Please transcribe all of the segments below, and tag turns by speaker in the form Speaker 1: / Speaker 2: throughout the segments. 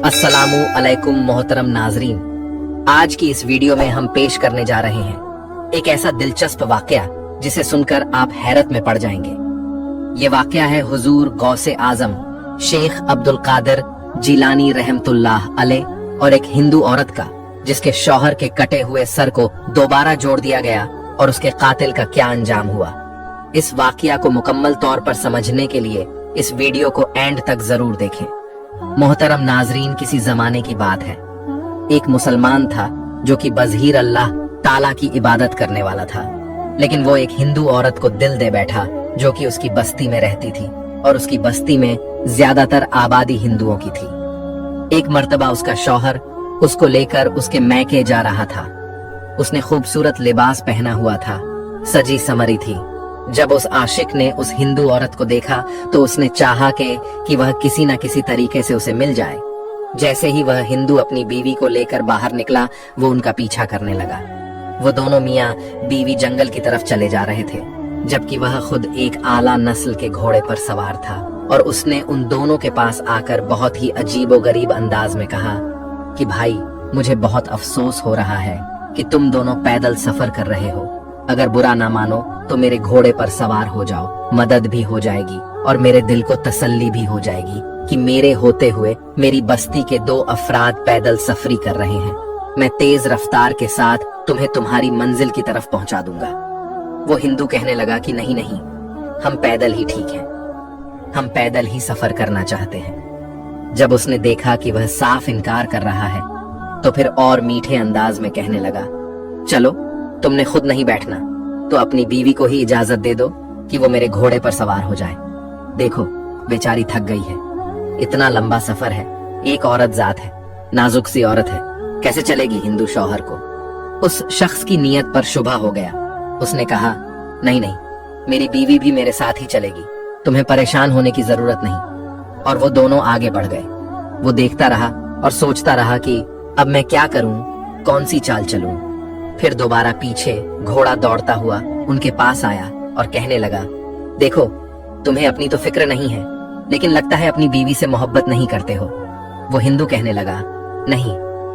Speaker 1: अस्सलामु अलैकुम मोहतरम नाजरीन, आज की इस वीडियो में हम पेश करने जा रहे हैं एक ऐसा दिलचस्प वाकया जिसे सुनकर आप हैरत में पड़ जाएंगे। ये वाकया है हुजूर गौसे आजम शेख अब्दुल कादिर जिलानी रहमतुल्लाह अलैह और एक हिंदू औरत का, जिसके शौहर के कटे हुए सर को दोबारा जोड़ दिया गया और उसके कातिल का क्या अंजाम हुआ। इस वाकया को मुकम्मल तौर पर समझने के लिए इस वीडियो को एंड तक जरूर देखें। मोहतरम नाजरीन, किसी जमाने की बात है। एक मुसलमान था जो कि बज़हीर अल्लाह ताला की इबादत करने वाला था, लेकिन वो एक हिंदू औरत को दिल दे बैठा जो कि उसकी बस्ती में रहती थी और उसकी बस्ती में ज्यादातर आबादी हिंदुओं की थी। एक मर्तबा उसका शौहर उसको लेकर उसके मैके जा रहा था। उसने खूबसूरत लिबास पहना हुआ था, सजी समरी थी। जब उस आशिक ने उस हिंदू औरत को देखा तो उसने चाहा कि वह किसी न किसी तरीके से उसे मिल जाए। जैसे ही वह हिंदू अपनी बीवी को लेकर बाहर निकला, वो उनका पीछा करने लगा। वो दोनों मियाँ बीवी जंगल की तरफ चले जा रहे थे, जबकि वह खुद एक आला नस्ल के घोड़े पर सवार था। और उसने उन दोनों के पास आकर बहुत ही अजीबोगरीब अंदाज में कहा कि भाई, मुझे बहुत अफसोस हो रहा है कि तुम दोनों पैदल सफर कर रहे हो। अगर बुरा ना मानो तो मेरे घोड़े पर सवार हो जाओ, मदद भी हो जाएगी और मेरे दिल को तसल्ली भी हो जाएगी कि मेरे होते हुए मेरी बस्ती के दो अफराद पैदल सफरी कर रहे हैं। मैं तेज रफ्तार के साथ तुम्हें तुम्हारी मंजिल की तरफ पहुंचा दूंगा। वो हिंदू कहने लगा कि नहीं नहीं, हम पैदल ही ठीक हैं, हम पैदल ही सफर करना चाहते हैं। जब उसने देखा कि वह साफ इनकार कर रहा है तो फिर और मीठे अंदाज में कहने लगा, चलो, तुमने खुद नहीं बैठना तो अपनी बीवी को ही इजाजत दे दो कि वो मेरे घोड़े पर सवार हो जाए। देखो, बेचारी थक गई है, इतना लंबा सफर है, एक औरत जात है, नाजुक सी औरत है, कैसे चलेगी हिंदू शौहर को। उस शख्स की नीयत पर शुबा हो गया। उसने कहा, नहीं नहीं, मेरी बीवी भी मेरे साथ ही चलेगी, तुम्हें परेशान होने की जरूरत नहीं। और वो दोनों आगे बढ़ गए। वो देखता रहा और सोचता रहा कि अब मैं क्या करूं, कौन सी चाल चलूं। फिर दोबारा पीछे घोड़ा दौड़ता हुआ उनके पास आया और कहने लगा, देखो, तुम्हें अपनी तो फिक्र नहीं है, लेकिन लगता है अपनी बीवी से मोहब्बत नहीं करते हो। वो हिंदू कहने लगा, नहीं,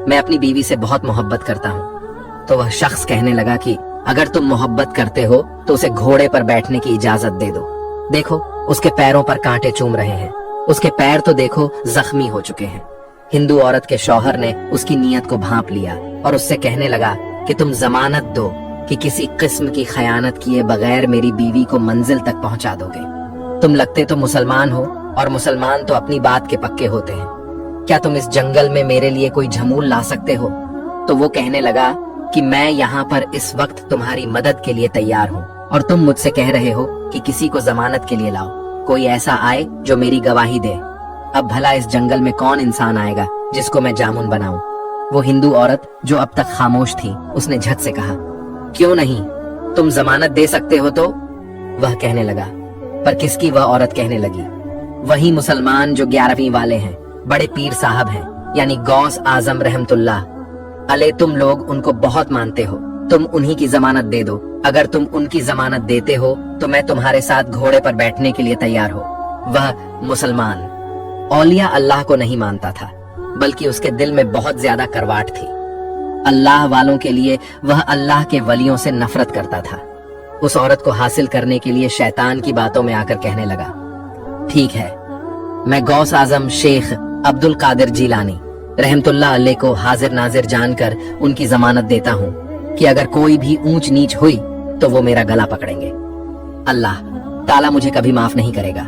Speaker 1: मैं अपनी बीवी से बहुत मोहब्बत करता हूँ। तो वह शख्स कहने लगा कि अगर तुम मोहब्बत करते हो तो उसे घोड़े पर बैठने की इजाजत दे दो। देखो, उसके पैरों पर कांटे चूम रहे हैं, उसके पैर तो देखो जख्मी हो चुके हैं। हिंदू औरत के शौहर ने उसकी नीयत को भांप लिया और उससे कहने लगा कि तुम जमानत दो कि किसी किस्म की खयानत किए बगैर मेरी बीवी को मंजिल तक पहुंचा दोगे। तुम लगते तो मुसलमान हो और मुसलमान तो अपनी बात के पक्के होते हैं। क्या तुम इस जंगल में मेरे लिए कोई झमूल ला सकते हो? तो वो कहने लगा कि मैं यहाँ पर इस वक्त तुम्हारी मदद के लिए तैयार हूँ और तुम मुझसे कह रहे हो कि किसी को जमानत के लिए लाओ। कोई ऐसा आए जो मेरी गवाही दे। अब भला इस जंगल में कौन इंसान आएगा जिसको मैं जामुन बनाऊं? वो हिंदू औरत जो अब तक खामोश थी, उसने झट से कहा, क्यों नहीं, तुम जमानत दे सकते हो तो। वह कहने लगा, पर किसकी? वह औरत कहने लगी, वही मुसलमान जो 11वीं वाले हैं, बड़े पीर साहब हैं, यानी गौस आजम रहमतुल्लाह अलैह। तुम लोग उनको बहुत मानते हो, तुम उन्हीं की जमानत दे दो। अगर तुम उनकी जमानत देते हो तो मैं तुम्हारे साथ घोड़े पर बैठने के लिए तैयार हो। वह मुसलमान औलिया अल्लाह को नहीं मानता था, बल्कि उसके दिल में बहुत ज्यादा करवाट थी। अल्लाह वालों के लिए वह अल्लाह के वलियों से नफरत करता था। उस औरत को हासिल करने के लिए शैतान की बातों में आकर कहने लगा, ठीक है, मैं गौस आजम शेख अब्दुल कादिर जिलानी रहमतुल्लाह अलैह को हाजिर नाजिर जानकर उनकी जमानत देता हूँ कि अगर कोई भी ऊंच नीच हुई तो वो मेरा गला पकड़ेंगे। अल्लाह ताला मुझे कभी माफ नहीं करेगा।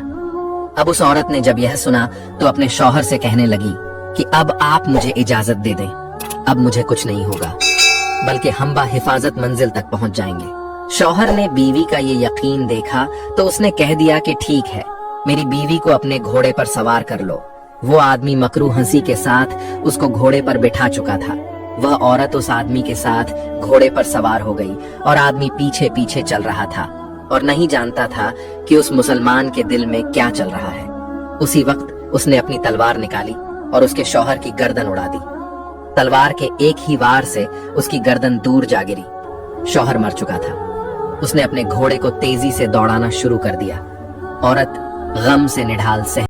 Speaker 1: अब उस औरत ने जब यह सुना तो अपने शौहर से कहने लगी कि अब आप मुझे इजाजत दे दें, अब मुझे कुछ नहीं होगा, बल्कि हम बाहिफाजत मंजिल तक पहुंच जाएंगे। शौहर ने बीवी का ये यकीन देखा तो उसने कह दिया कि ठीक है, मेरी बीवी को अपने घोड़े पर सवार कर लो। वो आदमी मकरू हंसी के साथ उसको घोड़े पर बिठा चुका था। वह औरत उस आदमी के साथ घोड़े पर सवार हो गई और आदमी पीछे पीछे चल रहा था और नहीं जानता था कि उस मुसलमान के दिल में क्या चल रहा है। उसी वक्त उसने अपनी तलवार निकाली और उसके शौहर की गर्दन उड़ा दी। तलवार के एक ही वार से उसकी गर्दन दूर जा गिरी। शौहर मर चुका था। उसने अपने घोड़े को तेजी से दौड़ाना शुरू कर दिया। औरत गम से निढाल सह